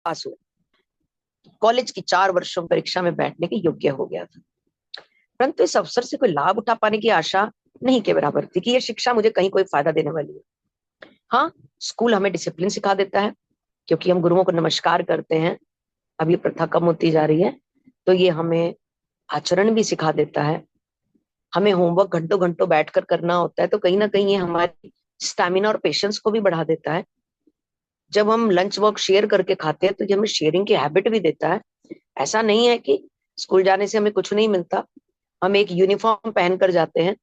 पास हुआ, कॉलेज की 4 वर्षों परीक्षा में बैठने के योग्य हो गया था। परंतु इस अवसर से कोई लाभ उठा पाने की आशा नहीं के बराबर थी कि यह शिक्षा मुझे कहीं कोई फायदा देने वाली है। हाँ, स्कूल हमें डिसिप्लिन सिखा देता है, क्योंकि हम गुरुओं को नमस्कार करते हैं। अब ये प्रथा कम होती जा रही है, तो ये हमें आचरण भी सिखा देता है। हमें होमवर्क घंटों घंटों बैठकर करना होता है, तो कहीं ना कहीं ये हमारी स्टैमिना और पेशेंस को भी बढ़ा देता है। जब हम लंच बॉक्स शेयर करके खाते हैं, तो ये हमें शेयरिंग की हैबिट भी देता है। ऐसा नहीं है कि स्कूल जाने से हमें कुछ नहीं मिलता। हम एक यूनिफॉर्म पहन कर जाते हैं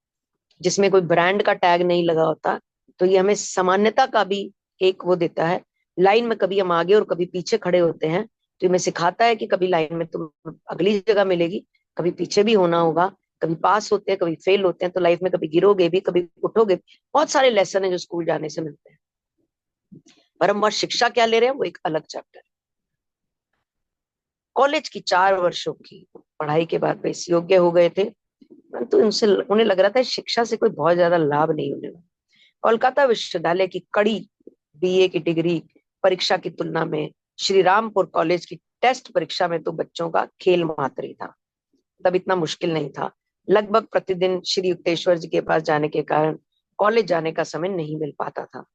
जिसमें कोई ब्रांड का टैग नहीं लगा होता, तो ये हमें सामान्यता का भी एक वो देता है। लाइन में कभी हम आगे और कभी पीछे खड़े होते हैं, तो ये हमें सिखाता है कि कभी लाइन में तुम अगली जगह मिलेगी, कभी पीछे भी होना होगा, कभी पास होते हैं कभी फेल होते हैं, तो लाइफ में कभी गिरोगे भी कभी उठोगे। बहुत सारे लेसन है जो स्कूल जाने से मिलते हैं। पर हम वह शिक्षा क्या ले रहे हैं, वो एक अलग चैप्टर है। कॉलेज की 4 वर्षों की पढ़ाई के बाद वे इस योग्य हो गए थे, परंतु उनसे उन्हें लग रहा था शिक्षा से कोई बहुत ज्यादा लाभ नहीं होने वाला। कोलकाता विश्वविद्यालय की कड़ी बीए की डिग्री परीक्षा की तुलना में श्री रामपुर कॉलेज की टेस्ट परीक्षा में तो बच्चों का खेल मात्र ही था। तब इतना मुश्किल नहीं था। लगभग प्रतिदिन श्री युक्तेश्वर जी के पास जाने के कारण कॉलेज जाने का समय नहीं मिल पाता था।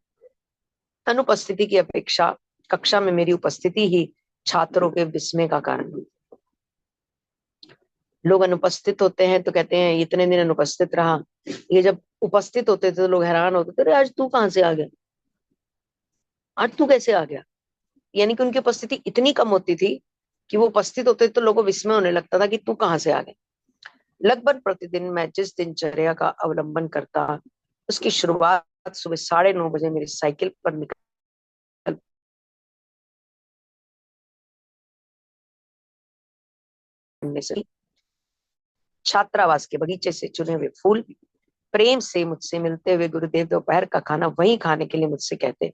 अनुपस्थिति की अपेक्षा कक्षा में मेरी उपस्थिति ही छात्रों के विस्मय का कारण हुई। लोग अनुपस्थित होते हैं तो कहते हैं इतने दिन अनुपस्थित रहा। ये जब उपस्थित होते थे तो लोग हैरान होते थे, अरे आज तू कहां से आ गया, आज तू कैसे आ गया। यानी कि उनकी उपस्थिति इतनी कम होती थी कि वो उपस्थित होते तो लोगों को विस्मय होने लगता था कि तू कहां से आ गया। लगभग प्रतिदिन मैं जिस दिनचर्या का अवलंबन करता, उसकी शुरुआत सुबह 9:30 बजे मेरी साइकिल पर निकलने से छात्रावास के बगीचे से चुने हुए फूल प्रेम से मुझसे मिलते हुए गुरुदेव दोपहर का खाना वहीं खाने के लिए मुझसे कहते।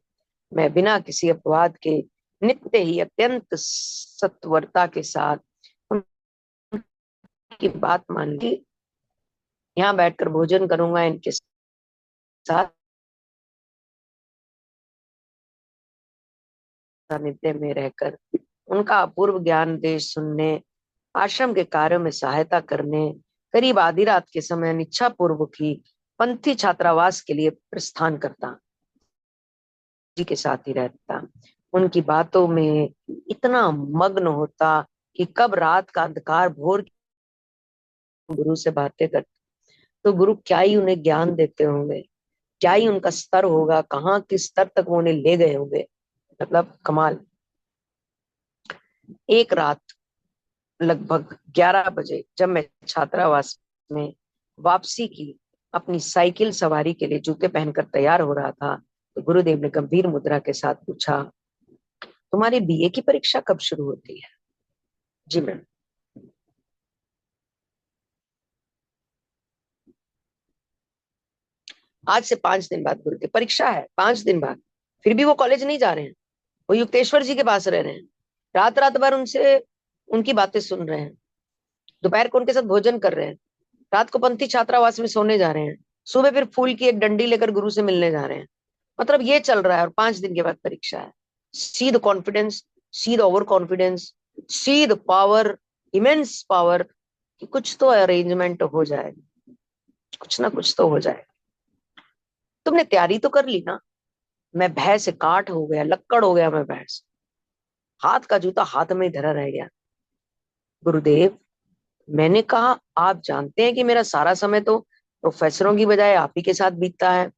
मैं बिना किसी अपवाद के नित्य ही अत्यंत सत्वरता के साथ उनकी बात मान ली। यहाँ बैठकर भोजन करूंगा इनके साथ सानिध्य में रहकर उनका अपूर्व ज्ञान देश सुनने, आश्रम के कार्यों में सहायता करने, करीब आधी रात के समय अनिच्छा पूर्वक ही पंथी छात्रावास के लिए प्रस्थान करता, जी के साथ ही रहता, उनकी बातों में इतना मग्न होता कि कब रात का अंधकार भोर गुरु से बातें करते, तो गुरु क्या ही उन्हें ज्ञान देते होंगे, क्या ही उनका स्तर होगा, कहाँ किस स्तर तक वो उन्हें ले गए होंगे। मतलब कमाल। एक रात लगभग 11 बजे जब मैं छात्रावास में वापसी की अपनी साइकिल सवारी के लिए जूते पहनकर तैयार हो रहा था, तो गुरुदेव ने गंभीर मुद्रा के साथ पूछा, तुम्हारी बीए की परीक्षा कब शुरू होती है। जी मैम। आज से 5 दिन बाद गुरुदेव, परीक्षा है 5 दिन बाद, फिर भी वो कॉलेज नहीं जा रहे हैं, वो युक्तेश्वर जी के पास रह रहे हैं, रात रात भर उनसे उनकी बातें सुन रहे हैं, दोपहर को उनके साथ भोजन कर रहे हैं, रात को पंथी छात्रावास में सोने जा रहे हैं, सुबह फिर फूल की एक डंडी लेकर गुरु से मिलने जा रहे हैं। मतलब ये चल रहा है और 5 दिन के बाद परीक्षा है। See the confidence, see the over confidence, see the power, immense power, कि कुछ तो अरेंजमेंट हो जाए, कुछ ना कुछ तो हो जाए। तुमने तैयारी तो कर ली ना। मैं भय से काठ हो गया, लक्कड़ हो गया, मैं भय से हाथ का जूता हाथ में ही धरा रह गया। गुरुदेव, मैंने कहा आप जानते हैं कि मेरा सारा समय तो प्रोफेसरों की बजाय आप ही के साथ बीतता है,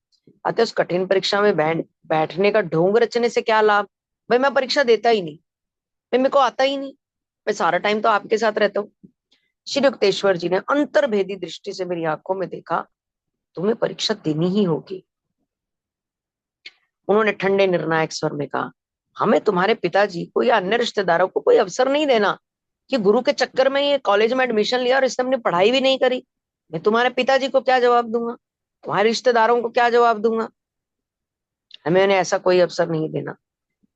अतः उस कठिन परीक्षा में बैठने का ढोंग रचने से क्या लाभ। भाई मैं परीक्षा देता ही नहीं, भाई मेरे को आता ही नहीं, मैं सारा टाइम तो आपके साथ रहता हूँ। श्री युक्तेश्वर जी ने अंतर्भेदी दृष्टि से मेरी आंखों में देखा, तुम्हें परीक्षा देनी ही होगी। उन्होंने ठंडे निर्णायक स्वर में कहा, हमें तुम्हारे पिताजी को या अन्य रिश्तेदारों को कोई अवसर नहीं देना कि गुरु के चक्कर में ये कॉलेज में एडमिशन लिया और इसने अपनी पढ़ाई भी नहीं करी। मैं तुम्हारे पिताजी को क्या जवाब दूंगा, तुम्हारे रिश्तेदारों को क्या जवाब दूंगा। हमें उन्हें ऐसा कोई अवसर नहीं देना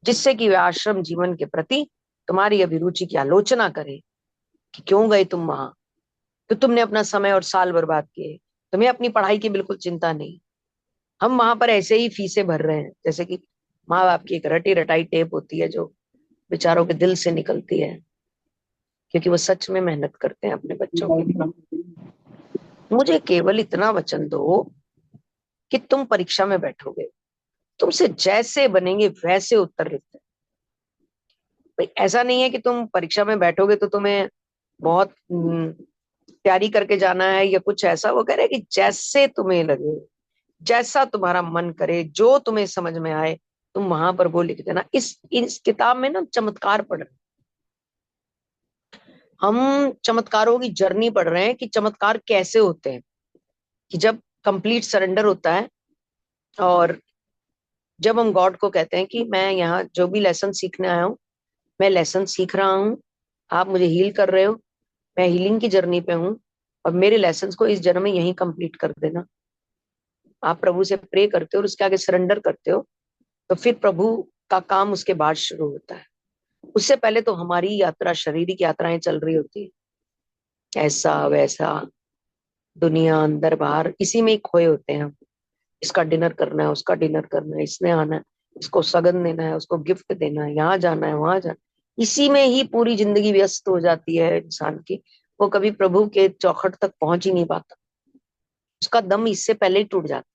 जिससे कि वे आश्रम जीवन के प्रति तुम्हारी अभिरुचि की आलोचना करे कि क्यों गए तुम वहां। तो तुमने अपना समय और साल बर्बाद किए, तुम्हें अपनी पढ़ाई की बिल्कुल चिंता नहीं। हम वहां पर ऐसे ही फीसें भर रहे हैं, जैसे कि माँ बाप की एक रटी रटाई टेप होती है जो बेचारों के दिल से निकलती है, क्योंकि वो सच में मेहनत करते हैं अपने बच्चों के लिए। मुझे केवल इतना वचन दो कि तुम परीक्षा में बैठोगे, तुमसे जैसे बनेंगे वैसे उत्तर लिखते हैं। भाई ऐसा नहीं है कि तुम परीक्षा में बैठोगे तो तुम्हें बहुत तैयारी करके जाना है या कुछ ऐसा। वो कह रहे हैं कि जैसे तुम्हें लगे, जैसा तुम्हारा मन करे, जो तुम्हें समझ में आए, तुम वहां पर वो लिख देना। इस किताब में ना चमत्कार पढ़ रहे हैं हम, चमत्कारों की जर्नी पढ़ रहे हैं कि चमत्कार कैसे होते हैं। कि जब कंप्लीट सरेंडर होता है, और जब हम गॉड को कहते हैं कि मैं यहाँ जो भी लेसन सीखने आया हूँ, मैं लेसन सीख रहा हूँ, आप मुझे हील कर रहे हो, मैं हीलिंग की जर्नी पे हूँ, और मेरे लेसन को इस जन्म में यहीं कंप्लीट कर देना। आप प्रभु से प्रे करते हो और उसके आगे सरेंडर करते हो, तो फिर प्रभु का काम उसके बाद शुरू होता है। उससे पहले तो हमारी यात्रा, शारीरिक यात्राएं चल रही होती है, ऐसा वैसा, दुनिया अंदर बाहर, इसी में ही खोए होते हैं हम। इसका डिनर करना है, उसका डिनर करना है, इसने आना है, इसको सगन देना है, उसको गिफ्ट देना है, यहाँ जाना है, वहां जाना है। इसी में ही पूरी जिंदगी व्यस्त हो जाती है इंसान की। वो कभी प्रभु के चौखट तक पहुंच ही नहीं पाता, उसका दम इससे पहले ही टूट जाता।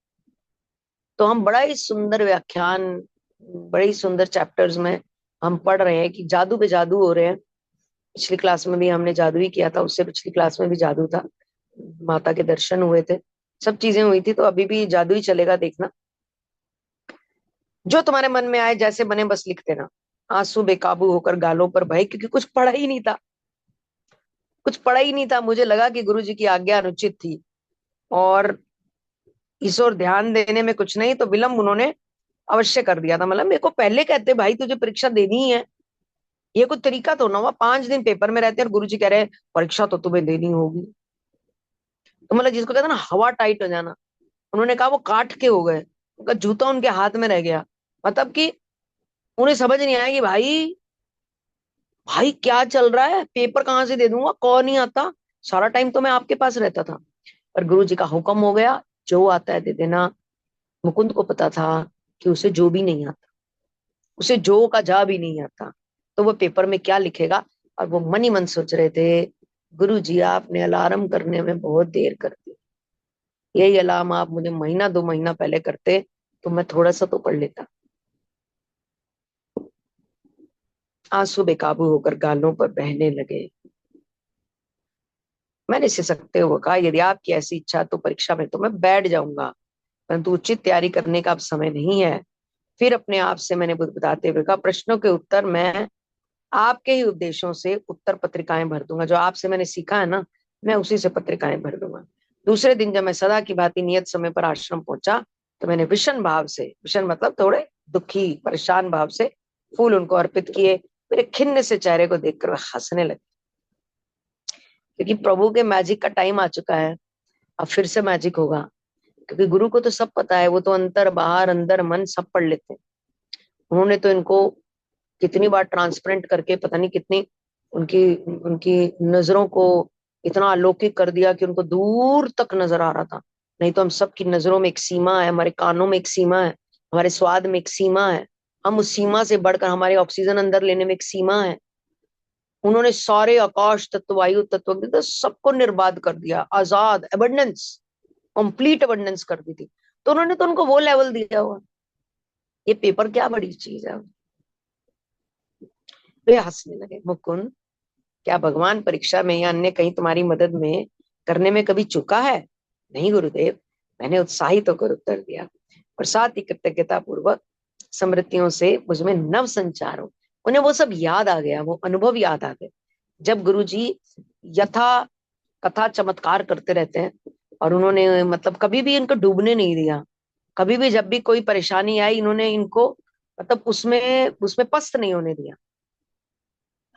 तो हम बड़ा ही सुंदर व्याख्यान, बड़े ही सुंदर चैप्टर्स में हम पढ़ रहे हैं कि जादू पे जादू हो रहे हैं। पिछली क्लास में भी हमने जादू ही किया था, उससे पिछली क्लास में भी जादू था, माता के दर्शन हुए थे, सब चीजें हुई थी। तो अभी भी जादू ही चलेगा, देखना। जो तुम्हारे मन में आए, जैसे बने बस लिख देना। आंसू बेकाबू होकर गालों पर बहे, क्योंकि कुछ पढ़ा ही नहीं था, कुछ पढ़ा ही नहीं था। मुझे लगा कि गुरु जी की आज्ञा अनुचित थी, और इस ओर ध्यान देने में कुछ नहीं तो विलंब उन्होंने अवश्य कर दिया था। मतलब मेरे को पहले कहते भाई तुझे परीक्षा देनी ही है, ये कोई तरीका तो ना हुआ। 5 दिन पेपर में रहते हैं और गुरु जी कह रहे हैं परीक्षा तो तुम्हें देनी होगी। तो मतलब जिसको कहते हैं ना हवा टाइट हो जाना, उन्होंने कहा वो काट के हो गए, उनका जूता उनके हाथ में रह गया। मतलब कि उन्हें समझ नहीं आया कि भाई भाई क्या चल रहा है, पेपर कहाँ से दे दूंगा, कौन नहीं आता, सारा टाइम तो मैं आपके पास रहता था। पर गुरु जी का हुक्म हो गया, जो आता है दे देना। मुकुंद को पता था कि उसे जो भी नहीं आता, उसे जो का जा भी नहीं आता, तो वो पेपर में क्या लिखेगा। और वो मन ही मन सोच रहे थे, गुरु जी आपने अलार्म करने में बहुत देर कर दी, यही अलार्म आप मुझे महीना 2 महीना पहले करते तो मैं थोड़ा सा तो पढ़ लेता। आंसू बेकाबू होकर गालों पर बहने लगे। मैंने सिसकते हुए कहा, यदि आपकी ऐसी इच्छा तो परीक्षा में तो मैं बैठ जाऊंगा, परंतु उचित तैयारी करने का अब समय नहीं है। फिर अपने आप से मैंने बताते हुए कहा, प्रश्नों के उत्तर मैं आपके ही उपदेशों से उत्तर पत्रिकाएं भर दूंगा। जो आपसे मैंने सीखा है ना, मैं उसी से पत्रिकाएं भर दूंगा। दूसरे दिन जब मैं सदा की भांति नियत समय पर आश्रम पहुंचा, तो मैंने विषण भाव से, विषण मतलब थोड़े दुखी परेशान भाव से, फूल उनको अर्पित किए। मेरे खिन्न से चेहरे को देखकर वह हंसने लगे, क्योंकि प्रभु के मैजिक का टाइम आ चुका है। अब फिर से मैजिक होगा, क्योंकि गुरु को तो सब पता है, वो तो अंतर बाहर अंदर मन सब पढ़ लेते हैं। उन्होंने तो इनको कितनी बार ट्रांसपेरेंट करके, पता नहीं कितनी उनकी उनकी नजरों को इतना अलौकिक कर दिया कि उनको दूर तक नजर आ रहा था। नहीं तो हम सबकी नजरों में एक सीमा है, हमारे कानों में एक सीमा है, हमारे स्वाद में एक सीमा है, हम उस सीमा से बढ़कर हमारे ऑक्सीजन अंदर लेने में एक सीमा है। उन्होंने सारे आकाश तत्व, वायु तत्व, तो सबको निर्बाध कर दिया, आजाद, एबंडेंस, कंप्लीट एबंडेंस कर दी थी। तो उन्होंने तो उनको वो लेवल दिया हुआ। ये पेपर क्या बड़ी चीज है। वे हंसने लगे। मुकुंद, क्या भगवान परीक्षा में या अन्य कहीं तुम्हारी मदद में करने में कभी चूका है? नहीं गुरुदेव, मैंने उत्साहित होकर उत्तर दिया, और साथ ही कृतज्ञता पूर्वक स्मृतियों से मुझमें नव संचार हो। उन्हें वो सब याद आ गया, वो अनुभव याद आ गए, जब गुरुजी यथा कथा चमत्कार करते रहते हैं। और उन्होंने मतलब कभी भी इनको डूबने नहीं दिया। कभी भी जब भी कोई परेशानी आई, इन्होंने इनको मतलब उसमें उसमें पस्त नहीं होने दिया।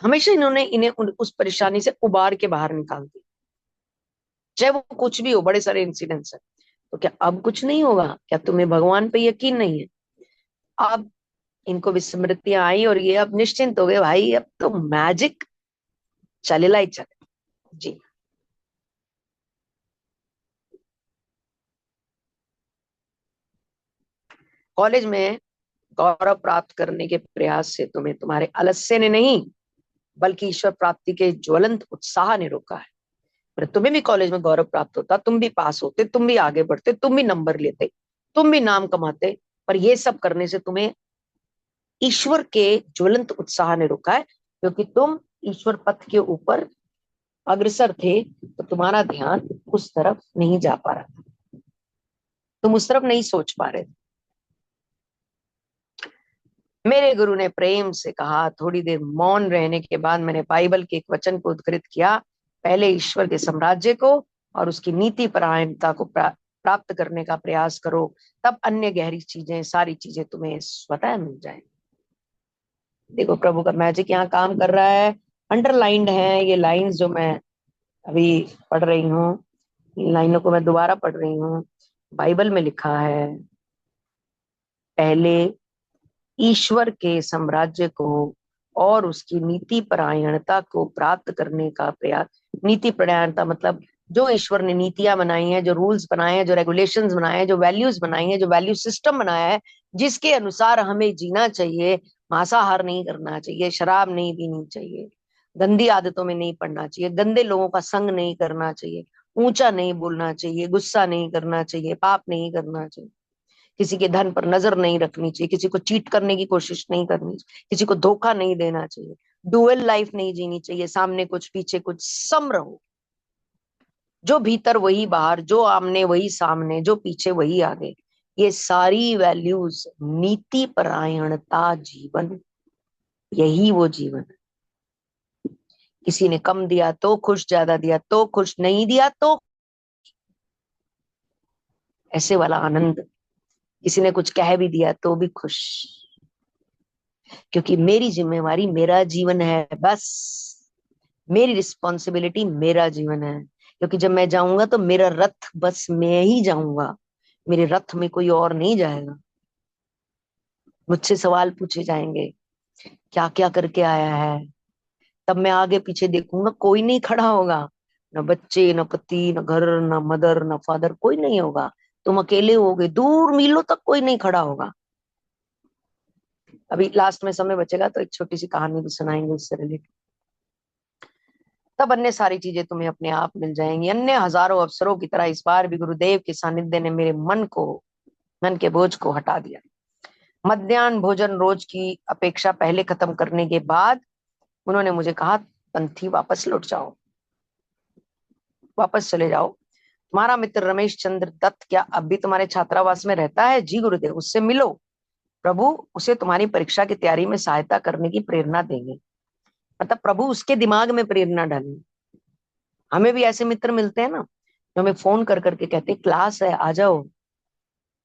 हमेशा इन्होंने इन्हें उस परेशानी से उबार के बाहर निकाल दिया, चाहे वो कुछ भी हो। बड़े सारे इंसिडेंट्स है। तो क्या अब कुछ नहीं होगा? क्या तुम्हें भगवान पे यकीन नहीं है? अब इनको विस्मृतियां आई और ये अब निश्चिंत हो गए, भाई अब तो मैजिक चलेला ही चले। जी। कॉलेज में गौरव प्राप्त करने के प्रयास से तुम्हें तुम्हारे आलस्य ने नहीं, बल्कि ईश्वर प्राप्ति के ज्वलंत उत्साह ने रोका है। पर तुम्हें भी कॉलेज में गौरव प्राप्त होता, तुम भी पास होते, तुम भी आगे बढ़ते, तुम भी नंबर लेते, तुम भी नाम कमाते, पर ये सब करने से तुम्हें ईश्वर के ज्वलंत उत्साह ने रोका है, क्योंकि तुम ईश्वर पथ के ऊपर अग्रसर थे, तो तुम्हारा ध्यान उस तरफ नहीं जा पा रहा था, तुम उस तरफ नहीं सोच पा रहे थे। मेरे गुरु ने प्रेम से कहा। थोड़ी देर मौन रहने के बाद मैंने बाइबल के एक वचन को उद्धृत किया, पहले ईश्वर के साम्राज्य को और उसकी नीति परायणता को प्राप्त करने का प्रयास करो, तब अन्य गहरी चीजें, सारी चीजें तुम्हें स्वतः मिल जाए। देखो प्रभु का मैजिक यहाँ काम कर रहा है। अंडरलाइंड है ये लाइंस जो मैं अभी पढ़ रही हूँ, इन लाइनों को मैं दोबारा पढ़ रही हूँ। बाइबल में लिखा है, पहले ईश्वर के साम्राज्य को और उसकी नीति परायणता को प्राप्त करने का प्रयास। नीति परायणता मतलब जो ईश्वर ने नीतियां बनाई हैं, जो रूल्स बनाए हैं, जो रेगुलेशंस बनाए हैं, जो वैल्यूज बनाई हैं, जो वैल्यू सिस्टम बनाया है, जिसके अनुसार हमें जीना चाहिए। मांसाहार नहीं करना चाहिए, शराब नहीं पीनी चाहिए, गंदी आदतों में नहीं पड़ना चाहिए, गंदे लोगों का संग नहीं करना चाहिए, ऊंचा नहीं बोलना चाहिए, गुस्सा नहीं करना चाहिए, पाप नहीं करना चाहिए, किसी के धन पर नजर नहीं रखनी चाहिए, किसी को चीट करने की कोशिश नहीं करनी चाहिए, किसी को धोखा नहीं देना चाहिए, डुअल लाइफ नहीं जीनी चाहिए, सामने कुछ पीछे कुछ, सम रहो। जो भीतर वही बाहर, जो आमने वही सामने, जो पीछे वही आगे। ये सारी वैल्यूज, नीति परायणता जीवन, यही वो जीवन है। किसी ने कम दिया तो खुश, ज्यादा दिया तो खुश, नहीं दिया तो ऐसे वाला आनंद। किसी ने कुछ कह भी दिया तो भी खुश, क्योंकि मेरी जिम्मेवारी मेरा जीवन है, बस मेरी रिस्पॉन्सिबिलिटी मेरा जीवन है। क्योंकि जब मैं जाऊंगा तो मेरा रथ बस मैं ही जाऊंगा, मेरे रथ में कोई और नहीं जाएगा। मुझसे सवाल पूछे जाएंगे, क्या क्या करके आया है, तब मैं आगे पीछे देखूंगा, कोई नहीं खड़ा होगा, न बच्चे, न पति, न घर, न मदर, न फादर, कोई नहीं होगा। तुम अकेले होगे, दूर मीलों तक कोई नहीं खड़ा होगा। अभी लास्ट में समय बचेगा तो एक छोटी सी कहानी भी सुनाएंगे इससे रिलेटेड। तब अन्य सारी चीजें तुम्हें अपने आप मिल जाएंगी। अन्य हजारों अवसरों की तरह इस बार भी गुरुदेव के सानिध्य ने मेरे मन के बोझ को हटा दिया। मध्याह्न भोजन रोज की अपेक्षा पहले खत्म करने के बाद उन्होंने मुझे कहा, पंथी वापस लौट जाओ, वापस चले जाओ। तुम्हारा मित्र रमेश चंद्र दत्त क्या अब भी तुम्हारे छात्रावास में रहता है? जी गुरुदेव, उससे मिलो, प्रभु उसे तुम्हारी परीक्षा की तैयारी में सहायता करने की प्रेरणा देंगे। मतलब प्रभु उसके दिमाग में प्रेरणा डालेंगे। हमें भी ऐसे मित्र मिलते हैं ना, जो हमें फोन कर करके कहते हैं, क्लास है आ जाओ,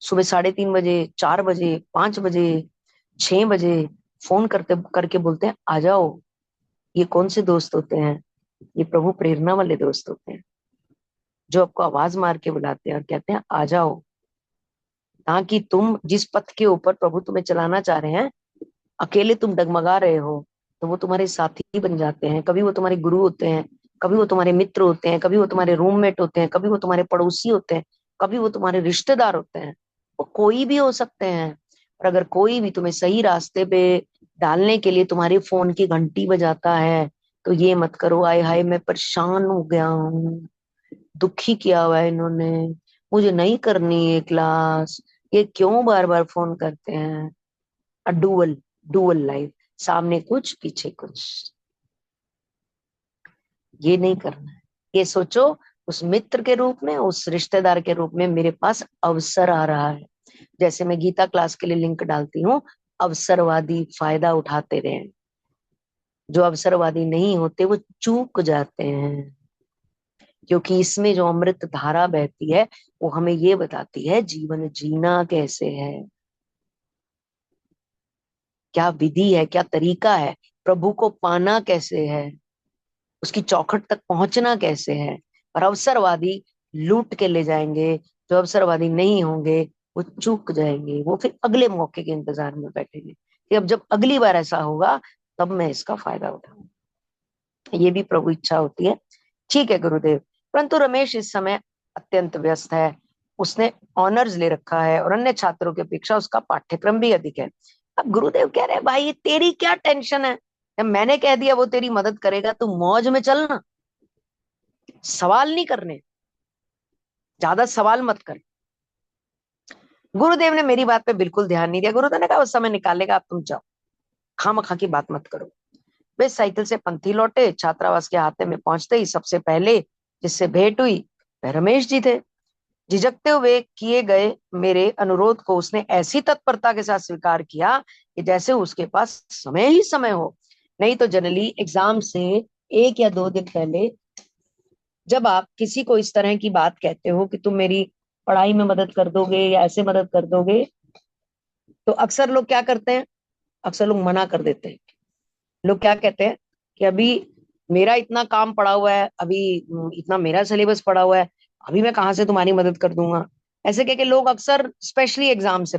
सुबह 3:30 बजे, 4 बजे, 5 बजे, 6 बजे फोन करते करके बोलते हैं आ जाओ। ये कौन से दोस्त होते हैं? ये प्रभु प्रेरणा वाले दोस्त होते हैं, जो आपको आवाज मार के बुलाते हैं और कहते हैं आ जाओ, ताकि तुम जिस पथ के ऊपर प्रभु तुम्हें चलाना चाह रहे हैं, अकेले तुम डगमगा रहे हो, तो वो तुम्हारे साथी बन जाते हैं। कभी वो तुम्हारे गुरु होते हैं, कभी वो तुम्हारे मित्र होते हैं, कभी वो तुम्हारे रूममेट होते हैं, कभी वो तुम्हारे पड़ोसी होते हैं, कभी वो तुम्हारे रिश्तेदार होते हैं, वो कोई भी हो सकते हैं। और अगर कोई भी तुम्हें सही रास्ते पे डालने के लिए तुम्हारे फोन की घंटी बजाता है, तो ये मत करो, आय हाय मैं परेशान हो गया हूँ, दुखी किया हुआ है इन्होंने, मुझे नहीं करनी ये क्लास, ये क्यों बार बार फोन करते हैं। डुअल डुअल लाइफ, सामने कुछ पीछे कुछ, ये नहीं करना है। ये सोचो, उस मित्र के रूप में, उस रिश्तेदार के रूप में मेरे पास अवसर आ रहा है। जैसे मैं गीता क्लास के लिए लिंक डालती हूँ, अवसरवादी फायदा उठाते रहे, जो अवसरवादी नहीं होते वो चूक जाते हैं। क्योंकि इसमें जो अमृत धारा बहती है, वो हमें ये बताती है जीवन जीना कैसे है, क्या विधि है, क्या तरीका है, प्रभु को पाना कैसे है, उसकी चौखट तक पहुंचना कैसे है। और अवसरवादी लूट के ले जाएंगे, जो अवसरवादी नहीं होंगे वो चूक जाएंगे, वो फिर अगले मौके के इंतजार में बैठेंगे कि अब जब अगली बार ऐसा होगा तब मैं इसका फायदा उठाऊंगा। ये भी प्रभु इच्छा होती है। ठीक है गुरुदेव, परंतु रमेश इस समय अत्यंत व्यस्त है, उसने ऑनर्स ले रखा है और अन्य छात्रों की अपेक्षा उसका पाठ्यक्रम भी अधिक है। अब गुरुदेव कह रहे हैं भाई तेरी क्या टेंशन है, जब मैंने कह दिया वो तेरी मदद करेगा, तू मौज में चलना, सवाल नहीं करने, ज्यादा सवाल मत कर। गुरुदेव ने मेरी बात पे बिल्कुल ध्यान नहीं दिया। गुरुदेव ने कहा उस समय निकालेगा, अब तुम जाओ, खामखा की बात मत करो। वे साइकिल से पंथी लौटे। छात्रावास के हाथे में पहुंचते ही सबसे पहले जिससे भेंट हुई वह रमेश जी थे। झिझकते हुए किए गए मेरे अनुरोध को उसने ऐसी तत्परता के साथ स्वीकार किया कि जैसे उसके पास समय ही समय हो। नहीं तो जनरली एग्जाम से 1 या 2 दिन पहले जब आप किसी को इस तरह की बात कहते हो कि तुम मेरी पढ़ाई में मदद कर दोगे या ऐसे मदद कर दोगे, तो अक्सर लोग क्या करते हैं, अक्सर लोग मना कर देते हैं। लोग क्या कहते हैं कि अभी मेरा इतना काम पड़ा हुआ है, अभी इतना मेरा सिलेबस पड़ा हुआ है, अभी मैं कहाँ से तुम्हारी मदद कर दूंगा। ऐसे कह के लोग अक्सर स्पेशली एग्जाम से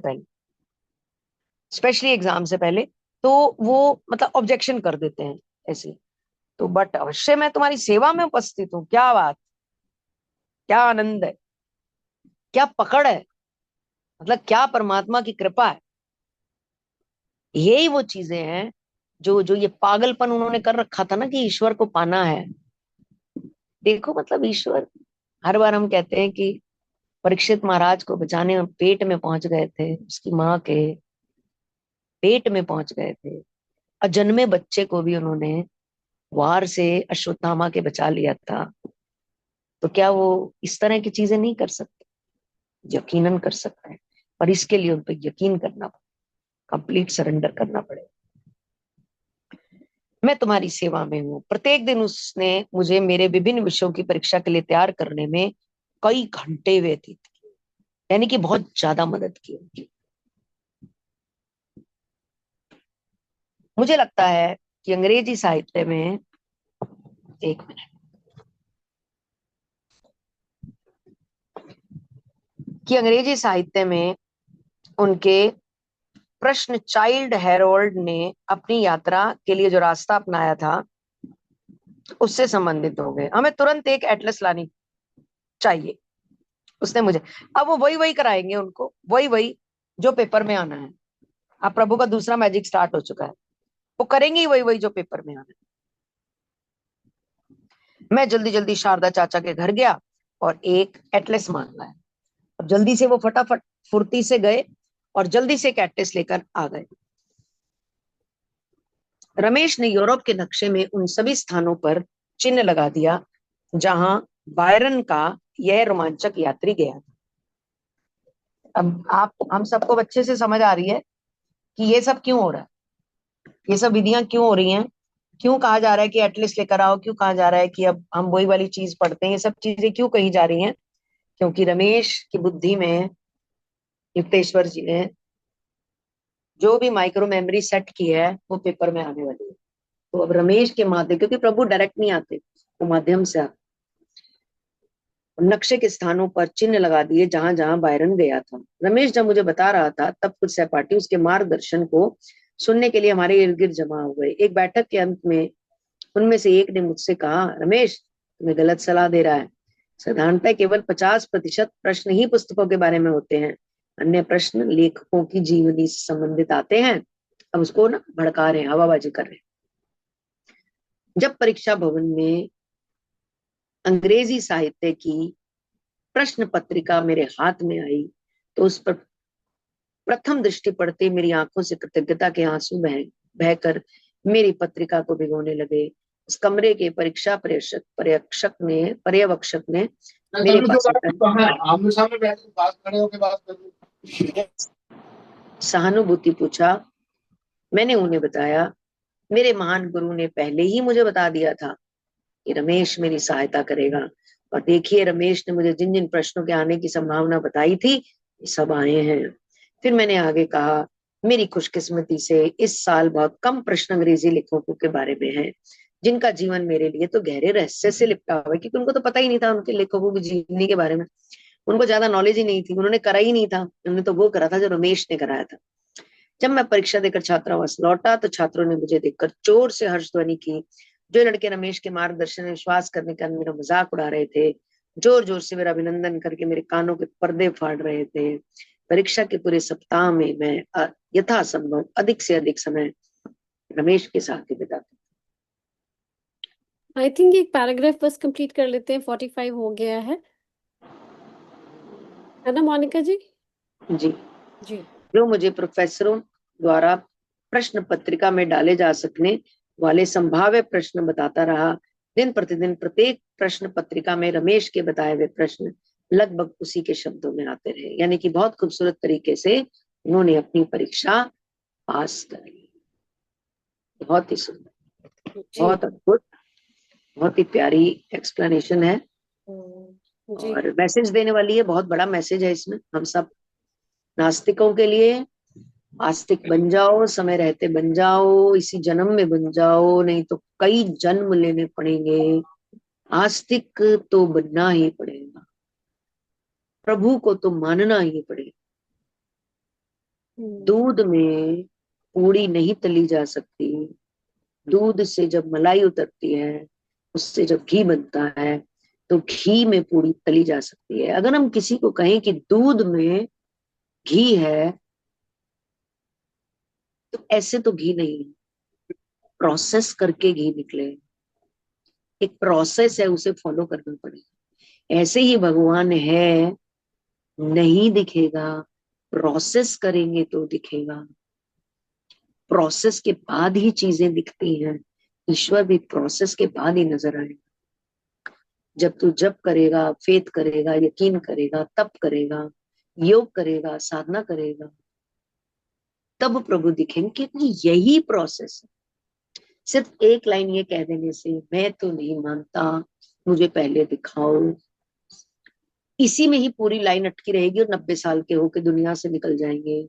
पहले तो वो मतलब ऑब्जेक्शन कर देते हैं ऐसे। तो बट अवश्य मैं तुम्हारी सेवा में उपस्थित हूँ, क्या बात, क्या आनंद है, क्या पकड़ है, मतलब क्या परमात्मा की कृपा है। यही वो चीजें हैं जो जो ये पागलपन उन्होंने कर रखा था ना कि ईश्वर को पाना है। देखो मतलब ईश्वर, हर बार हम कहते हैं कि परीक्षित महाराज को बचाने में पेट में पहुंच गए थे, उसकी माँ के पेट में पहुंच गए थे। अजन्मे बच्चे को भी उन्होंने वार से अश्वत्थामा के बचा लिया था। तो क्या वो इस तरह की चीजें नहीं कर सकते? यकीनन कर सकते हैं, पर इसके लिए उन पर यकीन करना, कंप्लीट सरेंडर करना पड़ेगा। मैं तुम्हारी सेवा में हूँ। प्रत्येक दिन उसने मुझे मेरे विभिन्न विषयों की परीक्षा के लिए तैयार करने में कई घंटे व्यतीत किए, यानी कि बहुत ज्यादा मदद की उनकी। मुझे लगता है कि अंग्रेजी साहित्य में, एक मिनट, कि अंग्रेजी साहित्य में उनके प्रश्न चाइल्ड हेरोल्ड ने अपनी यात्रा के लिए जो रास्ता अपनाया था उससे संबंधित हो गए। हमें तुरंत एक एटलस लानी चाहिए, उसने मुझे। अब वो वही वही कराएंगे उनको, वही वही जो पेपर में आना है। अब प्रभु का दूसरा मैजिक स्टार्ट हो चुका है, वो करेंगे ही वही वही जो पेपर में आना है। मैं जल्दी जल्दी शारदा चाचा के घर गया और एक एटलस मांग लाया। अब जल्दी से वो फटाफट फुर्ती से गए और जल्दी से एक एटलस लेकर आ गए। रमेश ने यूरोप के नक्शे में उन सभी स्थानों पर चिन्ह लगा दिया जहां बायरन का यह रोमांचक यात्री गया था। अब आप हम सबको अच्छे से समझ आ रही है कि ये सब क्यों हो रहा है, ये सब विधियां क्यों हो रही हैं, क्यों कहा जा रहा है कि एटलीस्ट लेकर आओ, क्यों कहा जा रहा है कि अब हम वही वाली चीज पढ़ते हैं, ये सब चीजें क्यों कही जा रही हैं? क्योंकि रमेश की बुद्धि में युक्तेश्वर जी ने जो भी माइक्रो मेमोरी सेट की है वो पेपर में आने वाली है। तो अब रमेश के माध्यम, क्योंकि प्रभु डायरेक्ट नहीं आते, वो माध्यम से आते, नक्शे के स्थानों पर चिन्ह लगा दिए जहां जहां बायरन गया था। रमेश जब मुझे बता रहा था तब कुछ सहपाठी उसके मार्गदर्शन को सुनने के लिए हमारे इर्द गिर्द जमा हो गए। एक बैठक के अंत में उनमें से एक ने मुझसे कहा, रमेश तुम्हें गलत सलाह दे रहा है। साधारणतः केवल 50% प्रश्न ही पुस्तकों के बारे में होते हैं, अन्य प्रश्न लेखकों की जीवनी से संबंधित आते हैं। अब उसको ना भड़का रहे हैं, हवाबाजी कर रहे हैं। जब परीक्षा भवन में अंग्रेजी साहित्य की प्रश्न पत्रिका मेरे हाथ में आई तो उस पर प्रथम दृष्टि पड़ते मेरी आंखों से कृतज्ञता के आंसू बहकर मेरी पत्रिका को भिगोने लगे। उस कमरे के परीक्षा पर्यवेक्षक ने मेरे पास आमने सामने बैठ के बात खड़े होकर बात कर सहानुभूति पूछा। मैंने उन्हें बताया मेरे महान गुरु ने पहले ही मुझे बता दिया था कि रमेश मेरी सहायता करेगा, और देखिए रमेश ने मुझे जिन जिन प्रश्नों के आने की संभावना बताई थी सब आए हैं। फिर मैंने आगे कहा, मेरी खुशकिस्मती से इस साल बहुत कम प्रश्न अंग्रेजी लेखकों के बारे में है जिनका जीवन मेरे लिए तो गहरे रहस्य से लिपटा हुआ है, क्योंकि उनको तो पता ही नहीं था उनके लेखकों की जीवनी के बारे में, उनको ज्यादा नॉलेज ही नहीं थी, उन्होंने करा ही नहीं था, उन्होंने तो वो करा था जो रमेश ने कराया था। जब मैं परीक्षा देकर छात्रावास लौटा तो छात्रों ने मुझे देखकर जोर से हर्ष ध्वनि की। जो लड़के रमेश के मार्गदर्शन में विश्वास करने का मेरा मजाक उड़ा रहे थे जोर जोर से मेरा अभिनंदन करके मेरे कानों के पर्दे फाड़ रहे थे। परीक्षा के पूरे सप्ताह में मैं यथासंभव अधिक से अधिक समय रमेश के साथ ही बिताती। आई थिंक एक पैराग्राफ बस कंप्लीट कर लेते हैं, 45 हो गया है ना मोनिका जी? जी। जी। जो मुझे प्रोफेसरों द्वारा प्रश्न पत्रिका में डाले जा सकने वाले संभाव्य प्रश्न बताता रहा। दिन प्रतिदिन प्रत्येक प्रश्न पत्रिका में रमेश के बताए हुए प्रश्न लगभग उसी के शब्दों में आते रहे। यानी कि बहुत खूबसूरत तरीके से उन्होंने अपनी परीक्षा पास कर ली। बहुत ही सुंदर, जी। बहुत अद्भुत, बहुत ही प्यारी एक्सप्लेनेशन है जी। और मैसेज देने वाली है। बहुत बड़ा मैसेज है इसमें हम सब नास्तिकों के लिए। आस्तिक बन जाओ, समय रहते बन जाओ, इसी जन्म में बन जाओ, नहीं तो कई जन्म लेने पड़ेंगे। आस्तिक तो बनना ही पड़ेगा, प्रभु को तो मानना ही पड़ेगा। दूध में पूड़ी नहीं तली जा सकती। दूध से जब मलाई उतरती है, उससे जब घी बनता है, तो घी में पूड़ी तली जा सकती है। अगर हम किसी को कहें कि दूध में घी है, तो ऐसे तो घी नहीं है, प्रोसेस करके घी निकले। एक प्रोसेस है, उसे फॉलो करना पड़ेगा। ऐसे ही भगवान है, नहीं दिखेगा, प्रोसेस करेंगे तो दिखेगा। प्रोसेस के बाद ही चीजें दिखती हैं। ईश्वर भी प्रोसेस के बाद ही नजर आएगा। जब तू जप करेगा, फेथ करेगा, यकीन करेगा, तप करेगा, योग करेगा, साधना करेगा, तब प्रभु दिखेंगे। क्योंकि यही प्रोसेस है। सिर्फ एक लाइन ये कह देने से मैं तो नहीं मानता, मुझे पहले दिखाओ, इसी में ही पूरी लाइन अटकी रहेगी और 90 साल के होके दुनिया से निकल जाएंगे।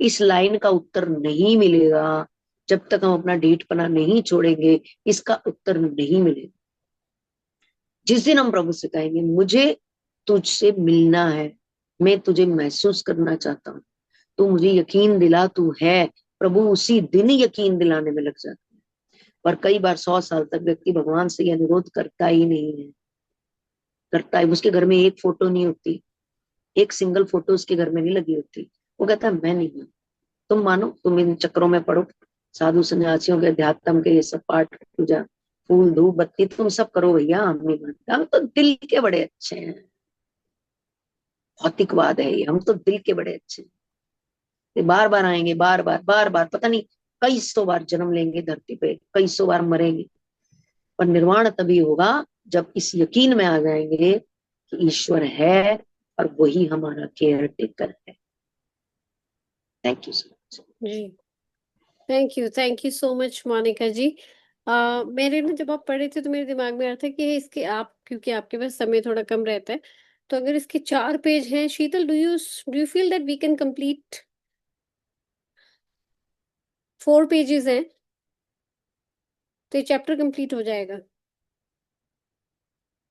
इस लाइन का उत्तर नहीं मिलेगा जब तक हम अपना ढीठपना नहीं छोड़ेंगे। इसका उत्तर नहीं मिलेगा। जिस दिन हम प्रभु से कहेंगे मुझे तुझसे मिलना है, मैं तुझे महसूस करना चाहता हूँ, तू मुझे यकीन दिला तू है, प्रभु उसी दिन यकीन दिलाने में लग जाता है। पर कई बार 100 साल तक व्यक्ति भगवान से ये अनुरोध करता ही नहीं है। करता है, उसके घर में एक फोटो नहीं होती, एक सिंगल फोटो उसके घर में नहीं लगी होती। वो कहता है मैं नहीं मानता। तुम मानो, तुम इन चक्रों में पड़ो, साधु सन्यासियों के अध्यात्म के ये सब पाठ पूजा फूल धूप बत्ती तुम सब करो भैया, हम नहीं मानते। हम तो दिल के बड़े अच्छे हैं। भौतिकवाद है ये, हम तो दिल के बड़े अच्छे हैं। ये बार बार आएंगे, बार बार बार बार, पता नहीं कई सौ बार जन्म लेंगे धरती पे, कई सौ बार मरेंगे, पर निर्वाण तभी होगा जब इस यकीन में आ जाएंगे कि ईश्वर है और वही हमारा केयर टेकर है। Thank you so much ji. Thank you so much Monika ji. मेरे ना जब आप पढ़े थे तो मेरे दिमाग में आ रहा था कि इसके आप, क्योंकि आपके पास समय थोड़ा कम रहता है, तो अगर इसके 4 पेज हैं, Sheetal, do you feel that we can complete 4 pages हैं तो ये चैप्टर कंप्लीट हो जाएगा?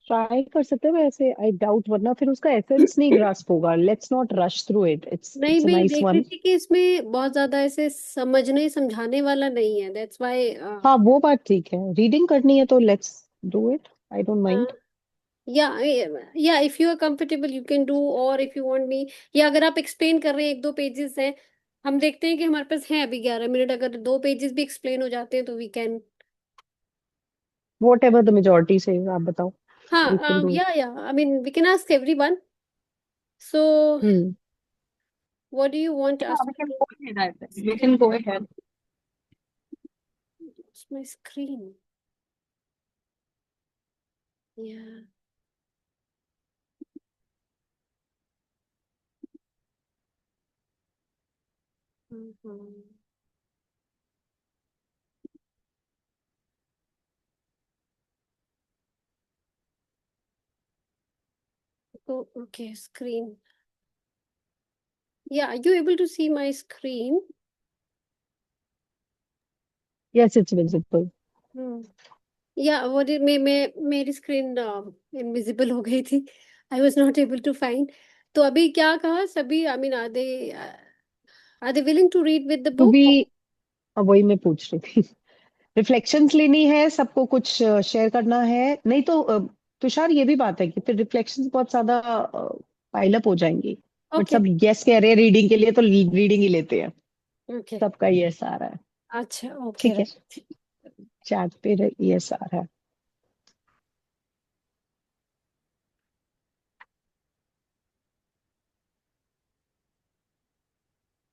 ट्राई कर सकते हैं वैसे, आई डाउट, वरना फिर उसका एसेंस नहीं ग्रास्प होगा। Let's not rush through it, it's नहीं, इट्स अ मैं नाइस देख रही वन। थी कि इसमें बहुत ज्यादा ऐसे समझने समझाने वाला नहीं है, दैट्स व्हाई। हाँ वो बात ठीक है, रीडिंग करनी है तो let's do it, I don't mind. या या if you are comfortable you can do, और इफ यू वांट मी, या अगर आप एक्सप्लेन कर रहे हैं 1-2 पेजेस हैं, हम देखते हैं कि हमारे पास है अभी 11 मिनट, अगर 2 पेजेस भी एक्सप्लेन हो जाते हैं तो we can. Whatever the majority से, आप बताओ, वी कैन हाँ, डू इट। या I mean we can ask everyone, so hmm. What do you want Yeah, us we to can do? go ahead, I think. We can go ahead. My screen, या तो okay, screen, या are you able to see my screen? Yes, it's visible. या वो मेरी screen invisible हो गई थी, I was not able to find. तो अभी क्या कहा सभी, I mean are they willing to read with the to be, book? अब वही मैं पूछ रही थी। रिफ्लेक्शंस लेनी है, सबको कुछ शेयर करना है, नहीं तो तुषार ये भी बात है कि फिर रिफ्लेक्शंस बहुत ज्यादा पाइल अप हो जाएंगी। But okay. सब यस कह रहे हैं रीडिंग के लिए, तो रीडिंग ही लेते हैं। ओके। सबका यस आ रहा है। अच्छा, ओके, ठीक है, राइट। चैट पे यस आ रहा है।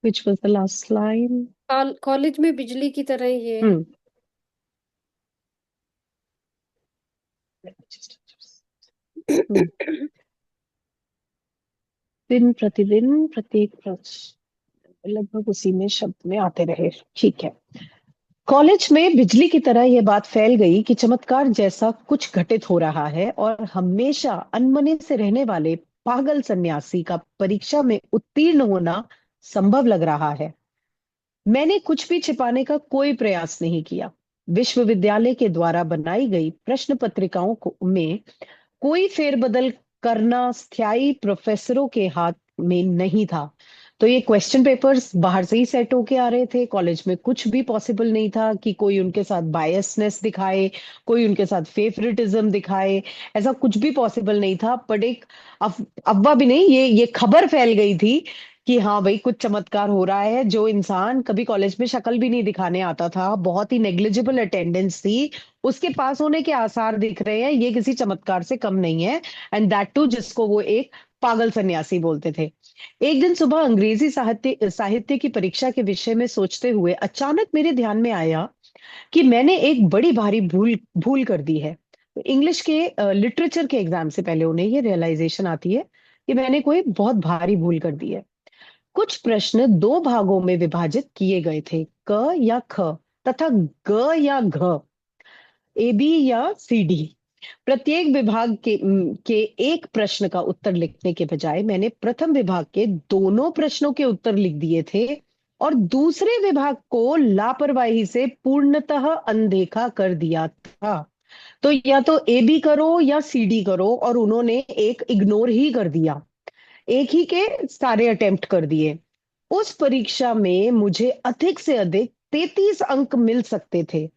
Which was the last line? College में बिजली की तरह ये। हम्म। हम्म। दिन प्रतिदिन प्रत्येक प्रश्न लगभग उसी में शब्द में आते रहे। ठीक है। कॉलेज में बिजली की तरह यह बात फैल गई कि चमत्कार जैसा कुछ घटित हो रहा है और हमेशा अनमने से रहने वाले पागल सन्यासी का परीक्षा में उत्तीर्ण होना संभव लग रहा है। मैंने कुछ भी छिपाने का कोई प्रयास नहीं किया। विश्वविद्यालय के द्वारा बनाई गई प्रश्न पत्रिकाओं को में कोई फेरबदल करना स्थायी प्रोफेसरों के हाथ में नहीं था। तो ये क्वेश्चन पेपर्स बाहर से ही सेट होके आ रहे थे। कॉलेज में कुछ भी पॉसिबल नहीं था कि कोई उनके साथ बायसनेस दिखाए, कोई उनके साथ फेवरेटिज्म दिखाए। ऐसा कुछ भी पॉसिबल नहीं था। बट एक अफवाह भी नहीं, ये खबर फैल गई थी कि हाँ भाई कुछ चमत्कार हो रहा है। जो इंसान कभी कॉलेज में शक्ल भी नहीं दिखाने आता था, बहुत ही नेग्लिजिबल अटेंडेंस थी, उसके पास होने के आसार दिख रहे हैं। ये किसी चमत्कार से कम नहीं है। एंड दैट टू जिसको वो एक पागल सन्यासी बोलते थे। एक दिन सुबह अंग्रेजी साहित्य साहित्य की परीक्षा के विषय में सोचते हुए अचानक मेरे ध्यान में आया कि मैंने एक बड़ी भारी भूल भूल कर दी है। इंग्लिश के लिटरेचर के एग्जाम से पहले उन्हें ये रियलाइजेशन आती है कि मैंने कोई बहुत भारी भूल कर दी है। कुछ प्रश्न दो भागों में विभाजित किए गए थे, क या ख तथा ग या घ, ए बी या सी डी। प्रत्येक विभाग के एक प्रश्न का उत्तर लिखने के बजाय मैंने प्रथम विभाग के दोनों प्रश्नों के उत्तर लिख दिए थे और दूसरे विभाग को लापरवाही से पूर्णतः अनदेखा कर दिया था। तो या तो ए बी करो या सी डी करो, और उन्होंने एक इग्नोर ही कर दिया। एक ही के सारे अटेम्प्ट कर दिए। उस परीक्षा में मुझे अधिक से अधिक 33 अंक मिल सकते थे।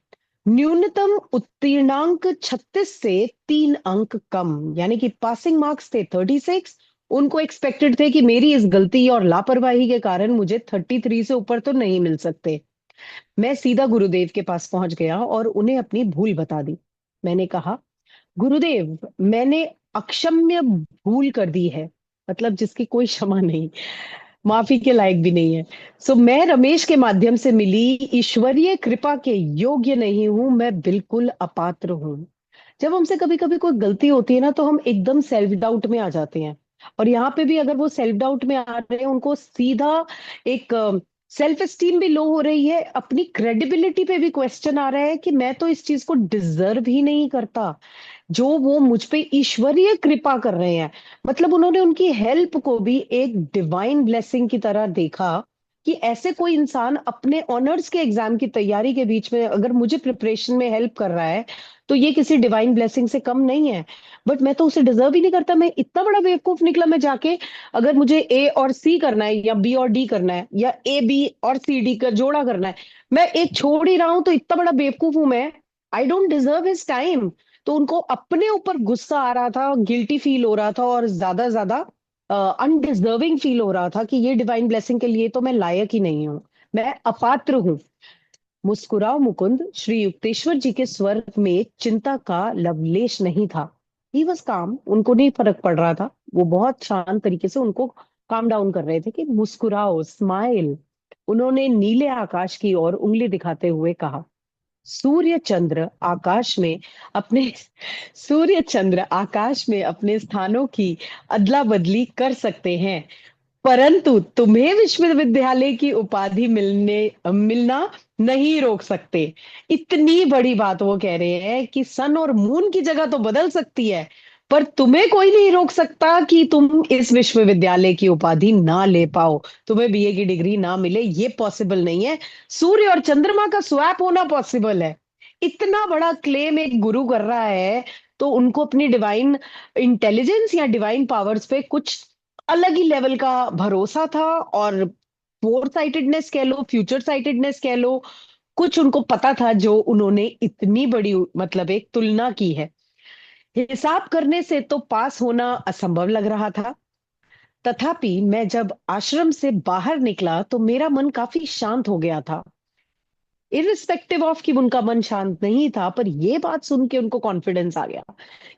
न्यूनतम उत्तीर्णांक 36 से 3 अंक कम, यानी कि पासिंग मार्क्स थे 36। उनको एक्सपेक्टेड थे कि मेरी इस गलती और लापरवाही के कारण मुझे 33 से ऊपर तो नहीं मिल सकते। मैं सीधा गुरुदेव के पास पहुंच गया और उन्हें अपनी भूल बता दी। मैंने कहा, गुरुदेव, मैंने अक्षम्य भूल कर दी है, मतलब जिसकी कोई क्षमा नहीं, माफी के लायक भी नहीं है। सो मैं रमेश के माध्यम से मिली ईश्वरीय कृपा के योग्य नहीं हूं, मैं बिल्कुल अपात्र हूं। जब हमसे कभी कभी कोई गलती होती है ना, तो हम एकदम सेल्फ डाउट में आ जाते हैं। और यहाँ पे भी अगर वो सेल्फ डाउट में आ रहे हैं, उनको सीधा एक सेल्फ एस्टीम भी लो हो रही है, अपनी क्रेडिबिलिटी पे भी क्वेश्चन आ रहा है कि मैं तो इस चीज को डिजर्व ही नहीं करता जो वो मुझ पे ईश्वरीय कृपा कर रहे हैं। मतलब उन्होंने उनकी हेल्प को भी एक डिवाइन ब्लेसिंग की तरह देखा कि ऐसे कोई इंसान अपने ऑनर्स के एग्जाम की तैयारी के बीच में अगर मुझे प्रिपरेशन में हेल्प कर रहा है, तो ये किसी डिवाइन ब्लेसिंग से कम नहीं है। बट मैं तो उसे डिजर्व ही नहीं करता। मैं इतना बड़ा बेवकूफ निकला, मैं जाके अगर मुझे ए और सी करना है या बी और डी करना है या ए बी और सी डी का जोड़ा करना है, मैं एक छोड़ ही रहा हूं, तो इतना बड़ा बेवकूफ हूं मैं। I don't deserve his time. तो उनको अपने ऊपर गुस्सा आ रहा था, गिल्टी फील हो रहा था, और ज्यादा ज्यादा अनडिजर्विंग फील हो रहा था कि ये डिवाइन ब्लेसिंग के लिए तो मैं लायक ही नहीं हूं, मैं अपात्र हूं। मुस्कुराओ मुकुंद, श्री युक्तेश्वर जी के स्वर में चिंता का लवलेश नहीं था। ही वॉज काम। उनको नहीं फर्क पड़ रहा था। वो बहुत शांत तरीके से उनको काम डाउन कर रहे थे कि मुस्कुराओ, स्माइल। उन्होंने नीले आकाश की ओर उंगली दिखाते हुए कहा, सूर्य चंद्र आकाश में अपने सूर्य चंद्र आकाश में अपने स्थानों की अदला बदली कर सकते हैं, परंतु तुम्हें विश्वविद्यालय की उपाधि मिलना नहीं रोक सकते। इतनी बड़ी बात वो कह रहे हैं कि सन और मून की जगह तो बदल सकती है, पर तुम्हें कोई नहीं रोक सकता कि तुम इस विश्वविद्यालय की उपाधि ना ले पाओ, तुम्हें बीए की डिग्री ना मिले। ये पॉसिबल नहीं है। सूर्य और चंद्रमा का स्वैप होना पॉसिबल है। इतना बड़ा क्लेम एक गुरु कर रहा है, तो उनको अपनी डिवाइन इंटेलिजेंस या डिवाइन पावर्स पे कुछ अलग ही लेवल का भरोसा था। और फोर साइटेडनेस कह लो, फ्यूचर साइटेडनेस कह लो, कुछ उनको पता था जो उन्होंने इतनी बड़ी मतलब एक तुलना की है। हिसाब करने से तो पास होना असंभव लग रहा था। तथापि मैं जब आश्रम से बाहर निकला तो मेरा मन काफी शांत हो गया था। इरिस्पेक्टिव ऑफ कि उनका मन शांत नहीं था, पर ये बात सुन के उनको कॉन्फिडेंस आ गया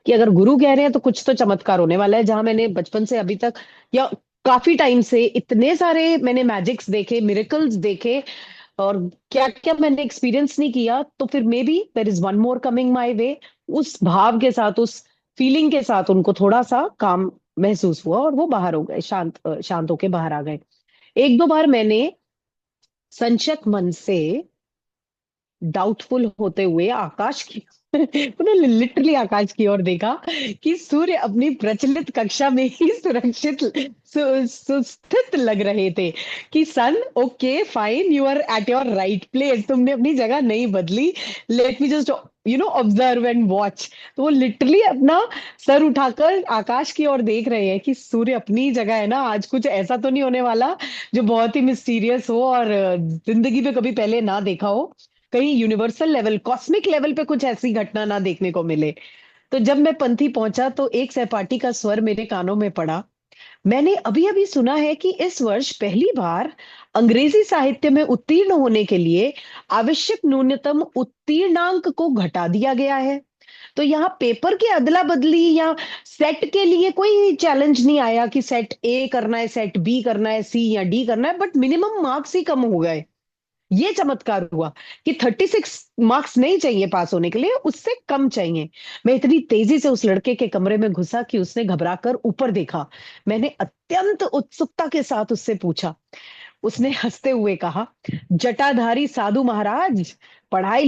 कि अगर गुरु कह रहे हैं तो कुछ तो चमत्कार होने वाला है। जहां मैंने बचपन से अभी तक या काफी टाइम से इतने सारे मैंने मैजिक्स देखे, मिरेकल्स देखे, और क्या क्या मैंने एक्सपीरियंस नहीं किया, तो फिर maybe there is one more coming my way. उस भाव के साथ, उस फीलिंग के साथ उनको थोड़ा सा काम महसूस हुआ और वो बाहर हो गए, शांत होके बाहर आ गए। एक दो बार मैंने संशक मन से, डाउटफुल होते हुए आकाश की उन्होंने लिटरली आकाश की ओर देखा कि सूर्य अपनी प्रचलित कक्षा में ही सुरक्षित सुस्थित लग रहे थे। कि son, okay fine, you are at your right place, तुमने अपनी जगह नहीं बदली, let me just observe and watch. तो वो लिटरली अपना सर उठाकर आकाश की ओर देख रहे हैं कि सूर्य अपनी जगह है ना, आज कुछ ऐसा तो नहीं होने वाला जो बहुत ही मिस्टीरियस हो और जिंदगी में कभी पहले ना देखा हो। कहीं यूनिवर्सल लेवल, कॉस्मिक लेवल पे कुछ ऐसी घटना ना देखने को मिले। तो जब मैं पंथी पहुंचा तो एक सहपाठी का स्वर मेरे कानों में पड़ा। मैंने अभी अभी सुना है कि इस वर्ष पहली बार अंग्रेजी साहित्य में उत्तीर्ण होने के लिए आवश्यक न्यूनतम उत्तीर्णांक को घटा दिया गया है। तो यहाँ पेपर की अदला बदली या सेट के लिए कोई चैलेंज नहीं आया कि सेट ए करना है, सेट बी करना है, सी या डी करना है, बट मिनिमम मार्क्स ही कम हो गए। ये चमत्कार हुआ कि 36 मार्क्स नहीं चाहिए पास होने के लिए, उससे कम चाहिए। मैं इतनी तेजी से उस लड़के के कमरे में घुसा कि उसने घबराकर ऊपर देखा। मैंने अत्यंत उत्सुकता के साथ उससे पूछा। उसने हंसते हुए कहा, जटाधारी साधु महाराज, पढ़ाई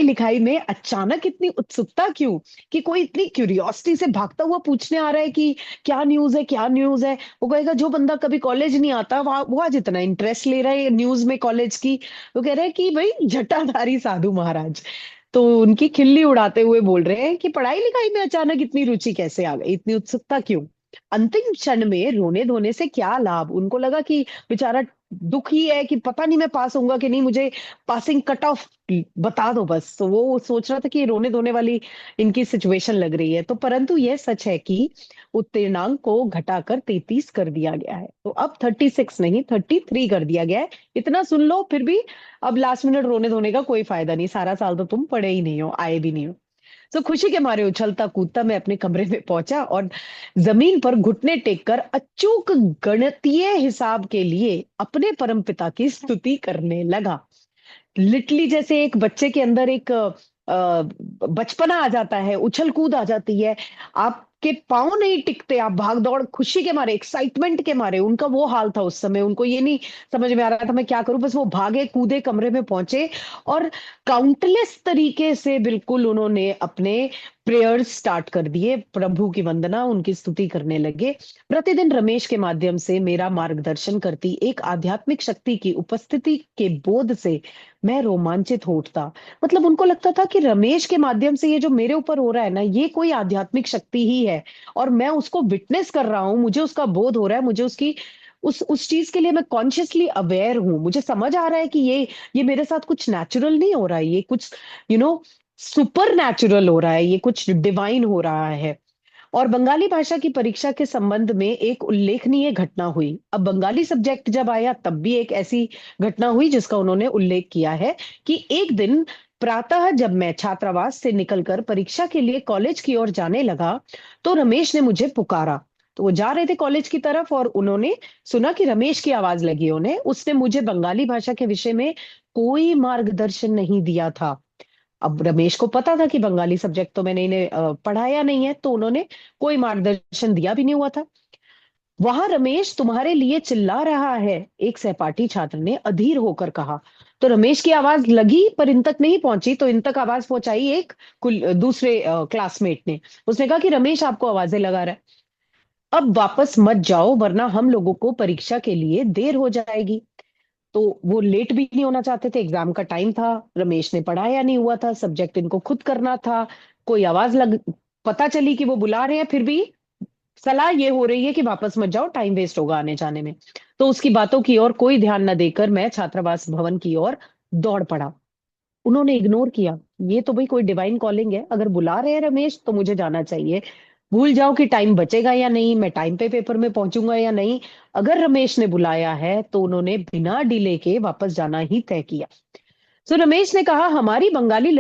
लिखाई में अचानक इतनी उत्सुकता क्यों? कि कोई इतनी क्यूरियोसिटी से भागता हुआ पूछने आ रहा है कि क्या न्यूज है, क्या न्यूज है। वो कहेगा जो बंदा कभी कॉलेज नहीं आता वो आज इतना इंटरेस्ट ले रहा है न्यूज में कॉलेज की। वो कह रहा है कि भाई जटाधारी साधु महाराज तो उनकी खिल्ली उड़ाते हुए बोल रहे हैं कि पढ़ाई लिखाई में अचानक इतनी रुचि कैसे आ गई, इतनी उत्सुकता क्यों? अंतिम क्षण में रोने धोने से क्या लाभ? उनको लगा कि बेचारा दुख ही है कि पता नहीं मैं पास होऊंगा कि नहीं, मुझे पासिंग कट ऑफ बता दो बस। तो वो सोच रहा था कि ये रोने धोने वाली इनकी सिचुएशन लग रही है। तो परंतु यह सच है कि उत्तीर्णांक को घटाकर 33 कर दिया गया है। तो अब 36 नहीं, 33 कर दिया गया है। इतना सुन लो फिर भी अब लास्ट मिनट रोने धोने का कोई फायदा नहीं। सारा साल तो तुम पढ़े ही नहीं हो, आए भी नहीं हो। तो खुशी के मारे उछलता कूदता मैं अपने कमरे में पहुंचा और जमीन पर घुटने टेककर अचूक गणितीय हिसाब के लिए अपने परमपिता की स्तुति करने लगा। लिटरली जैसे एक बच्चे के अंदर एक बचपना आ जाता है, उछल कूद आ जाती है, आपके पांव नहीं टिकते, आप भाग दौड़ खुशी के मारे, एक्साइटमेंट के मारे, उनका वो हाल था उस समय। उनको ये नहीं समझ में आ रहा था मैं क्या करूं, बस वो भागे कूदे कमरे में पहुंचे और काउंटलेस तरीके से बिल्कुल उन्होंने अपने प्रेयर्स स्टार्ट कर दिए, प्रभु की वंदना, उनकी स्तुति करने लगे। प्रतिदिन रमेश के माध्यम से मेरा मार्गदर्शन करती एक आध्यात्मिक शक्ति की उपस्थिति के बोध से मैं रोमांचित हो उठता। मतलब उनको लगता था कि रमेश के माध्यम से ये जो मेरे ऊपर हो रहा है ना, ये कोई आध्यात्मिक शक्ति ही है और मैं उसको विटनेस कर रहा हूँ, मुझे उसका बोध हो रहा है, मुझे उसकी उस चीज के लिए मैं कॉन्शियसली अवेयर हूँ। मुझे समझ आ रहा है कि ये मेरे साथ कुछ नेचुरल नहीं हो रहा है, ये कुछ सुपर नेचुरल हो रहा है, ये कुछ डिवाइन हो रहा है। और बंगाली भाषा की परीक्षा के संबंध में एक उल्लेखनीय घटना हुई। अब बंगाली सब्जेक्ट जब आया तब भी एक ऐसी घटना हुई जिसका उन्होंने उल्लेख किया है कि एक दिन प्रातः जब मैं छात्रावास से निकलकर परीक्षा के लिए कॉलेज की ओर जाने लगा तो रमेश ने मुझे पुकारा। तो वो जा रहे थे कॉलेज की तरफ और उन्होंने सुना कि रमेश की आवाज लगी उन्हें। उसने मुझे बंगाली भाषा के विषय में कोई मार्गदर्शन नहीं दिया था। अब रमेश को पता था कि बंगाली सब्जेक्ट तो मैंने इन्हें पढ़ाया नहीं है, तो उन्होंने कोई मार्गदर्शन दिया भी नहीं हुआ था। वहां रमेश तुम्हारे लिए चिल्ला रहा है, एक सहपाठी छात्र ने अधीर होकर कहा। तो रमेश की आवाज लगी पर इन तक नहीं पहुंची, तो इन तक आवाज पहुंचाई एक दूसरे क्लासमेट ने। उसने कहा कि रमेश आपको आवाजें लगा रहा है, अब वापस मत जाओ वरना हम लोगों को परीक्षा के लिए देर हो जाएगी। तो वो लेट भी नहीं होना चाहते थे, एग्जाम का टाइम था, रमेश ने पढ़ाया नहीं हुआ था, सब्जेक्ट इनको खुद करना था। कोई आवाज लग पता चली कि वो बुला रहे हैं, फिर भी सलाह ये हो रही है कि वापस मत जाओ, टाइम वेस्ट होगा आने जाने में। तो उसकी बातों की ओर कोई ध्यान न देकर मैं छात्रावास भवन की ओर दौड़ पड़ा। उन्होंने इग्नोर किया। ये तो भाई कोई डिवाइन कॉलिंग है, अगर बुला रहे हैं रमेश तो मुझे जाना चाहिए। भूल जाओ कि टाइम बचेगा या नहीं, मैं टाइम पे पेपर में पहुंचूंगा या नहीं, अगर रमेश ने बुलाया है तो उन्होंने बिना डिले के वापस जाना ही तय किया। सो रमेश ने कहा, हमारे बंगाली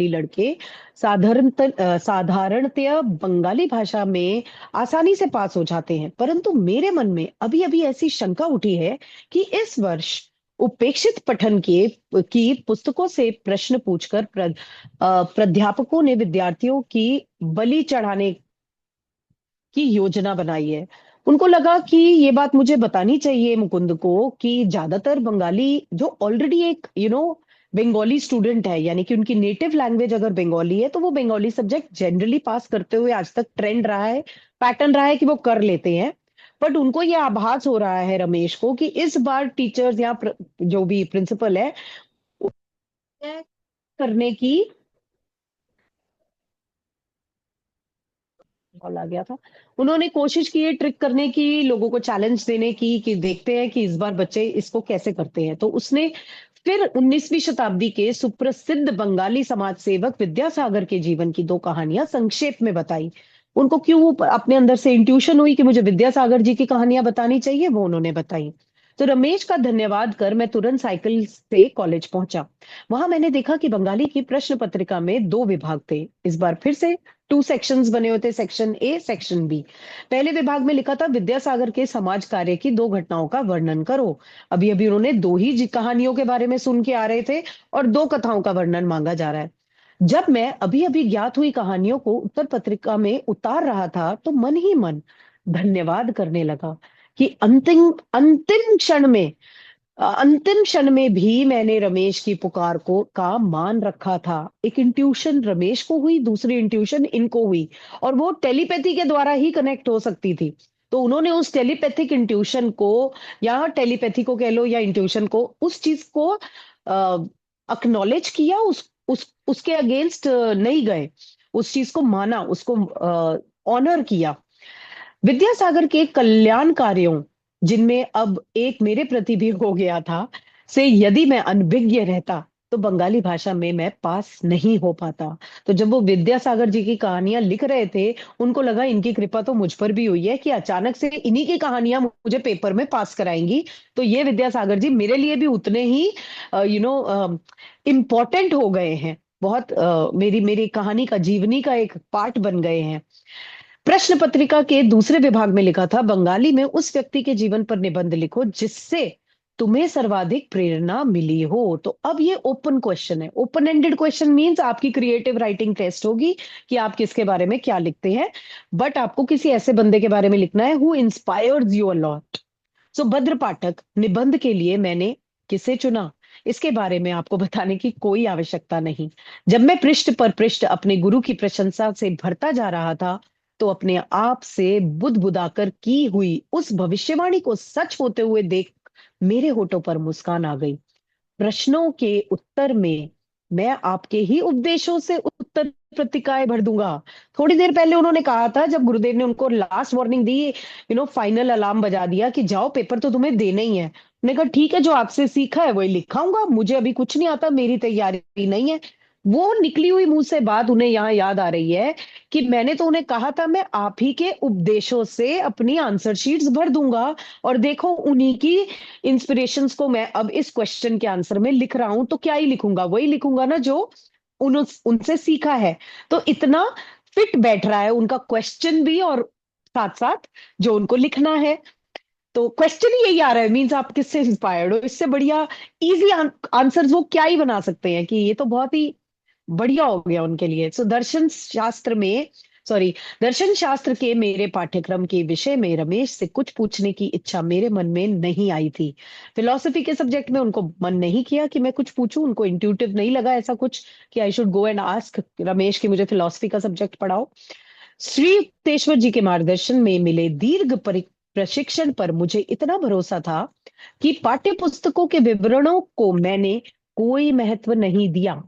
लड़के साधारणतया बंगाली भाषा में आसानी से पास हो जाते हैं, परंतु मेरे मन में अभी अभी ऐसी शंका उठी है कि इस वर्ष उपेक्षित पठन की पुस्तकों से प्रश्न पूछकर प्राध्यापकों ने विद्यार्थियों की बलि चढ़ाने की योजना बनाई है। उनको लगा कि ये बात मुझे बतानी चाहिए मुकुंद को, कि ज्यादातर बंगाली जो ऑलरेडी एक बंगाली स्टूडेंट है, यानी कि उनकी नेटिव लैंग्वेज अगर बंगाली है, तो वो बंगाली सब्जेक्ट जनरली पास करते हुए आज तक ट्रेंड रहा है, पैटर्न रहा है कि वो कर लेते हैं। बट उनको ये आभास हो रहा है रमेश को कि इस बार टीचर्स या जो भी प्रिंसिपल है करने की, कॉल आ गया था, उन्होंने कोशिश की है ट्रिक करने की, लोगों को चैलेंज देने की, कि देखते हैं कि इस बार बच्चे इसको कैसे करते हैं। तो उसने फिर 19वीं शताब्दी के सुप्रसिद्ध बंगाली समाज सेवक विद्यासागर के जीवन की दो कहानियां संक्षेप में बताई। उनको क्यों अपने अंदर से इंट्यूशन हुई कि मुझे विद्यासागर जी की कहानियां बतानी चाहिए, वो उन्होंने बताई। तो रमेश का धन्यवाद कर मैं तुरंत साइकिल से कॉलेज पहुंचा। वहां मैंने देखा कि बंगाली की प्रश्न पत्रिका में दो विभाग थे। इस बार फिर से 2 सेक्शंस बने होते, सेक्शन ए सेक्शन बी। पहले विभाग में लिखा था विद्यासागर के समाज कार्य की दो घटनाओं का वर्णन करो। अभी अभी उन्होंने दो ही कहानियों के बारे में सुन के आ रहे थे और दो कथाओं का वर्णन मांगा जा रहा है। जब मैं अभी अभी ज्ञात हुई कहानियों को उत्तर पत्रिका में उतार रहा था तो मन ही मन धन्यवाद करने लगा कि अंतिम अंतिम क्षण में भी मैंने रमेश की पुकार को का मान रखा था। एक इंट्यूशन रमेश को हुई, दूसरी इंट्यूशन इनको हुई, और वो टेलीपैथी के द्वारा ही कनेक्ट हो सकती थी। तो उन्होंने उस टेलीपैथिक इंट्यूशन को, या टेलीपैथी को कह लो या इंट्यूशन को, उस चीज को अक्नॉलेज किया, उसके अगेंस्ट नहीं गए, उस चीज को माना, उसको ऑनर किया। विद्यासागर के कल्याण कार्यों, जिनमें अब एक मेरे प्रति भी हो गया था, से यदि मैं अनभिज्ञ रहता तो बंगाली भाषा में मैं पास नहीं हो पाता। तो जब वो विद्यासागर जी की कहानियां लिख रहे थे, उनको लगा इनकी कृपा तो मुझ पर भी हुई है कि अचानक से इन्हीं की कहानियां मुझे पेपर में पास कराएंगी। तो ये विद्यासागर जी मेरे लिए भी उतने ही इम्पोर्टेंट हो गए हैं, बहुत मेरी मेरी कहानी का, जीवनी का एक पार्ट बन गए हैं। प्रश्न पत्रिका के दूसरे विभाग में लिखा था बंगाली में उस व्यक्ति के जीवन पर निबंध लिखो जिससे तुम्हें सर्वाधिक प्रेरणा मिली हो। तो अब ये ओपन क्वेश्चन है, ओपन एंडेड क्वेश्चन मींस आपकी क्रिएटिव राइटिंग टेस्ट होगी कि आप किसके बारे में क्या लिखते हैं, बट आपको किसी ऐसे बंदे के बारे में लिखना है who inspires you a lot. So Bhadra Pathak, निबंध के लिए मैंने किसे चुना, इसके बारे में आपको बताने की कोई आवश्यकता नहीं। जब मैं पृष्ठ पर पृष्ठ अपने गुरु की प्रशंसा से भरता जा रहा था, तो अपने आप से बुदबुदाकर की हुई उस भविष्यवाणी को सच होते हुए देख मेरे होठों पर मुस्कान आ गई। प्रश्नों के उत्तर में मैं आपके ही उपदेशों से उत्तर पत्रिकाएं भर दूंगा। थोड़ी देर पहले उन्होंने कहा था, जब गुरुदेव ने उनको लास्ट वार्निंग दी, फाइनल अलार्म बजा दिया कि जाओ पेपर तो तुम्हें देना ही है, मैंने कहा ठीक है, जो आपसे सीखा है वही लिखाऊंगा, मुझे अभी कुछ नहीं आता, मेरी तैयारी नहीं है। वो निकली हुई मुंह से बात उन्हें यहाँ याद आ रही है कि मैंने तो उन्हें कहा था मैं आप ही के उपदेशों से अपनी आंसर शीट्स भर दूंगा, और देखो उन्हीं की इंस्पिरेशंस को मैं अब इस क्वेश्चन के आंसर में लिख रहा हूं। तो क्या ही लिखूंगा, वही लिखूंगा ना जो उनसे सीखा है। तो इतना फिट बैठ रहा है उनका क्वेश्चन भी, और साथ साथ जो उनको लिखना है। तो क्वेश्चन ही यही आ रहा है, मींस आप किससे इंस्पायर्ड हो, इससे बढ़िया इजी आंसर्स वो क्या ही बना सकते हैं, कि ये तो बहुत ही बढ़िया हो गया उनके लिए। सो दर्शन शास्त्र के मेरे पाठ्यक्रम के विषय में रमेश से कुछ पूछने की इच्छा मेरे मन में नहीं आई थी। फिलॉसफी के सब्जेक्ट में उनको मन नहीं किया कि मैं कुछ पूछूं, उनको इंट्यूटिव नहीं लगा ऐसा कुछ कि I should go and ask Ramesh कि मुझे फिलॉसफी का सब्जेक्ट पढ़ाओ। श्री युक्तेश्वर जी के मार्गदर्शन में मिले दीर्घ प्रशिक्षण पर मुझे इतना भरोसा था कि पाठ्य पुस्तकों के विवरणों को मैंने कोई महत्व नहीं दिया।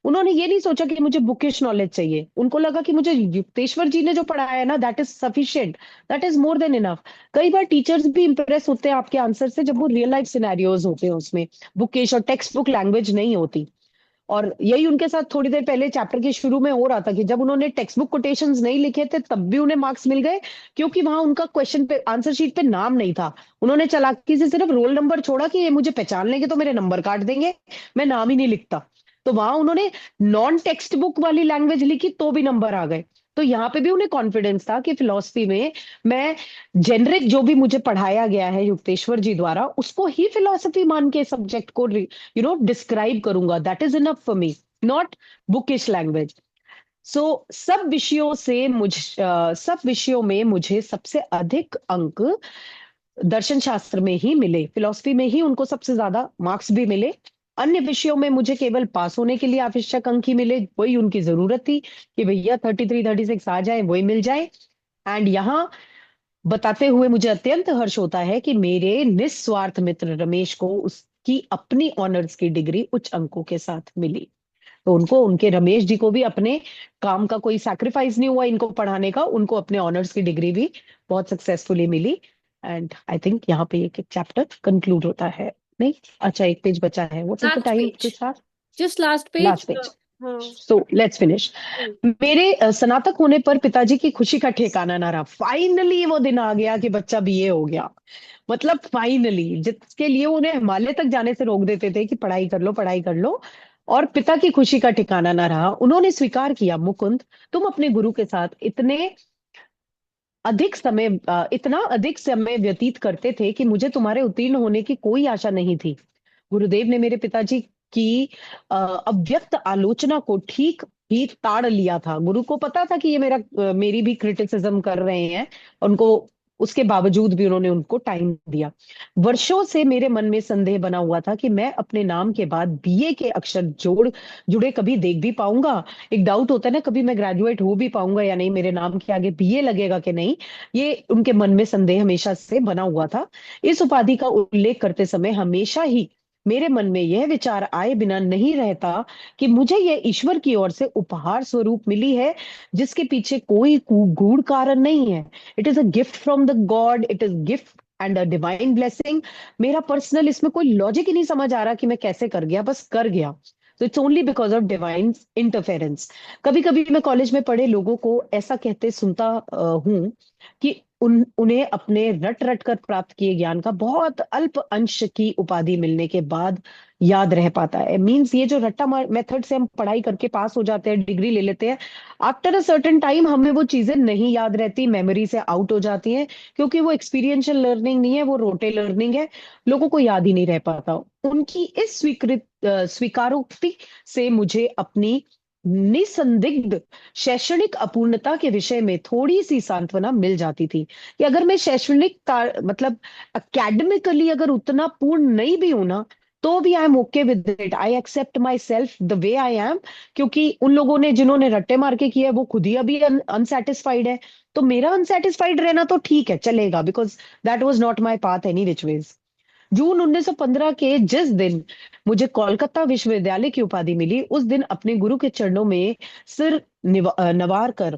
उन्होंने ये नहीं सोचा कि मुझे बुकिश नॉलेज चाहिए, उनको लगा कि मुझे युक्तेश्वर जी ने जो पढ़ाया है ना, that is sufficient, that is more than enough. कई बार टीचर्स भी इंप्रेस होते हैं आपके आंसर से जब वो रियल लाइफ सिनेरियोज होते हैं उसमें, बुकिश और टेक्स्ट बुक लैंग्वेज नहीं होती। और यही उनके साथ थोड़ी देर पहले चैप्टर के शुरू में हो रहा था कि जब उन्होंने टेक्स्ट बुक कोटेशंस नहीं लिखे थे तब भी उन्हें मार्क्स मिल गए, क्योंकि वहां उनका क्वेश्चन पे आंसर शीट पे नाम नहीं था। उन्होंने चालाकी से सिर्फ रोल नंबर छोड़ा कि ये मुझे पहचान लेंगे तो मेरे नंबर काट देंगे, मैं नाम ही नहीं लिखता। तो वहां उन्होंने नॉन टेक्स्ट बुक वाली लैंग्वेज लिखी तो भी नंबर आ गए। तो यहाँ पे भी उन्हें कॉन्फिडेंस था कि फिलोसफी में मैं जेनरिक जो भी मुझे पढ़ाया गया है युक्तेश्वर जी द्वारा उसको ही फिलोसफी मान के सब्जेक्ट को डिस्क्राइब करूंगा, that is enough for me, not bookish language. So सब विषयों में मुझे सबसे अधिक अंक दर्शन शास्त्र में ही मिले, फिलॉसफी में ही उनको सबसे ज्यादा मार्क्स भी मिले। अन्य विषयों में मुझे केवल पास होने के लिए आवश्यक अंक ही मिले, वही उनकी जरूरत थी कि भैया 33 36 आ जाए, वही मिल जाए। एंड यहाँ बताते हुए मुझे अत्यंत हर्ष होता है कि मेरे निस्वार्थ मित्र रमेश को उसकी अपनी ऑनर्स की डिग्री उच्च अंकों के साथ मिली। तो उनको, उनके रमेश जी को भी अपने काम का कोई सैक्रिफाइस नहीं हुआ इनको पढ़ाने का, उनको अपने ऑनर्स की डिग्री भी बहुत सक्सेसफुली मिली। एंड आई थिंक यहाँ पे एक चैप्टर कंक्लूड होता है। नहीं, अच्छा एक पेज बचा है, what is the last time page, this? Just last page. Last page. हाँ। So let's finish. हम्म। मेरे स्नातक होने पर पिताजी की खुशी का ठिकाना ना रहा। फाइनली वो दिन आ गया कि बच्चा बीए हो गया। मतलब फाइनली, जिसके लिए उन्हें हिमालय तक जाने से रोक देते थे कि पढ़ाई कर लो पढ़ाई कर लो, और पिता की खुशी का ठिकाना ना रहा। उन्होंने स्वीकार किया, मुकुंद तुम अपने गुरु के साथ इतना अधिक समय व्यतीत करते थे कि मुझे तुम्हारे उत्तीर्ण होने की कोई आशा नहीं थी। गुरुदेव ने मेरे पिताजी की अव्यक्त आलोचना को ठीक ही ताड़ लिया था। गुरु को पता था कि ये मेरी भी क्रिटिसिज्म कर रहे हैं, उनको, उसके बावजूद भी उन्होंने उनको टाइम दिया। वर्षों से मेरे मन में संदेह बना हुआ था कि मैं अपने नाम के बाद बीए के अक्षर जुड़े कभी देख भी पाऊंगा। एक डाउट होता है ना, कभी मैं ग्रेजुएट हो भी पाऊंगा या नहीं, मेरे नाम के आगे बीए लगेगा कि नहीं, ये उनके मन में संदेह हमेशा से बना हुआ था। इस उपाधि का उल्लेख करते समय हमेशा ही मेरे मन में यह विचार आए बिना नहीं रहता कि मुझे यह ईश्वर की ओर से उपहार स्वरूप मिली है, जिसके पीछे कोई गूढ़ कारण नहीं है। It is a gift from the God, it is gift and a divine blessing. मेरा पर्सनल इसमें कोई लॉजिक ही नहीं समझ आ रहा कि मैं कैसे कर गया, बस कर गया। तो it's only because of divine interference. कभी कभी मैं कॉलेज में पढ़े लोगों को ऐसा कहते सुनता हूं कि उन्हें अपने रट रट कर प्राप्त किए ज्ञान का बहुत अल्प अंश की उपाधि मिलने के बाद याद रह पाता है। मींस ये जो रट्टा मेथड से हम पढ़ाई करके पास हो जाते हैं, डिग्री ले लेते हैं, आफ्टर अ सर्टेन टाइम हमें वो चीजें नहीं याद रहती, मेमोरी से आउट हो जाती हैं, क्योंकि वो एक्सपीरियंशियल लर्निंग नहीं है, वो रोटे लर्निंग है, लोगों को याद ही नहीं रह पाता। उनकी इस स्वीकारोक्ति से मुझे अपनी निसंदिग्ध शैक्षणिक अपूर्णता के विषय में थोड़ी सी सांत्वना मिल जाती थी कि अगर मैं मतलब अकेडमिकली अगर उतना पूर्ण नहीं भी हूं ना, तो भी I am okay with it, I accept myself the way I am. क्योंकि उन लोगों ने जिन्होंने रट्टे मार के किया है वो खुद ही अभी अनसेटिस्फाइड है, तो मेरा अनसेटिस्फाइड रहना तो ठीक है, चलेगा, because that was not my path any which ways. जून 1915 के जिस दिन मुझे कोलकाता विश्वविद्यालय की उपाधि मिली, उस दिन अपने गुरु के चरणों में सिर नवाकर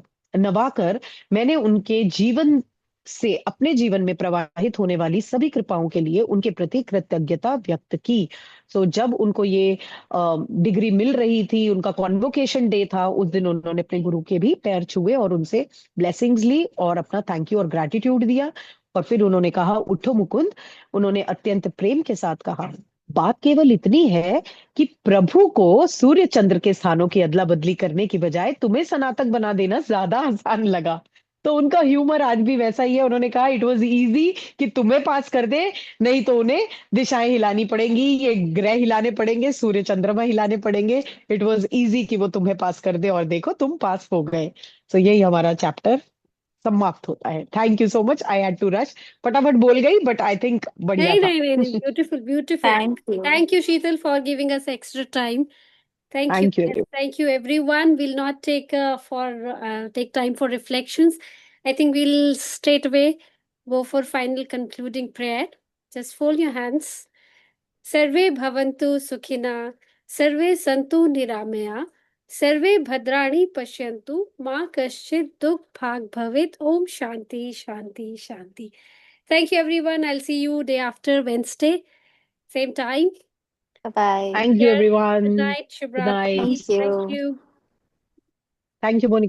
मैंने उनके जीवन से अपने जीवन में प्रवाहित होने वाली सभी कृपाओं के लिए उनके प्रति कृतज्ञता व्यक्त की। सो जब उनको ये डिग्री मिल रही थी, उनका कॉन्वोकेशन डे था, उस दिन उन्होंने अपने गुरु के भी पैर छुए और उनसे ब्लेसिंग्स ली और अपना थैंक यू और ग्रेटिट्यूड दिया। और फिर उन्होंने कहा, उठो मुकुंद। उन्होंने अत्यंत प्रेम के साथ कहा, बात केवल इतनी है कि प्रभु को सूर्य चंद्र के स्थानों की अदला बदली करने की बजाय तुम्हें स्नातक बना देना ज्यादा आसान लगा। तो उनका ह्यूमर आज भी वैसा ही है। उन्होंने कहा इट वॉज इजी कि तुम्हें पास कर दे, नहीं तो उन्हें दिशाएं हिलानी पड़ेंगी, ये ग्रह हिलाने पड़ेंगे, सूर्य चंद्रमा हिलाने पड़ेंगे। इट वॉज इजी कि वो तुम्हें पास कर दे, और देखो तुम पास हो गए। तो यही हमारा चैप्टर समाप्त होता है। Thank you so much, I had to rush, फटाफट बोल गई, बट आई थिंक बढ़िया नहीं था। नहीं नहीं नहीं, beautiful beautiful. Thank you. Thank you, Sheetal, for giving us extra time. Thank you. Thank you. Yes, thank you, everyone. We'll not take time for reflections. I think we'll straight away go for final concluding prayer. Just fold your hands. Sarve bhavantu sukhina, sarve santu niramaya, सर्वे भद्राणि पश्यन्तु मा कश्चित् दुःख भाग् भवेत्. Om Shanti Shanti Shanti. Thank you everyone. I'll see you day after Wednesday, same time. Bye-bye. Thank you, Yes. everyone. Good night, Good Shubhratri. night. Thank you. Thank you. Thank you, Monica.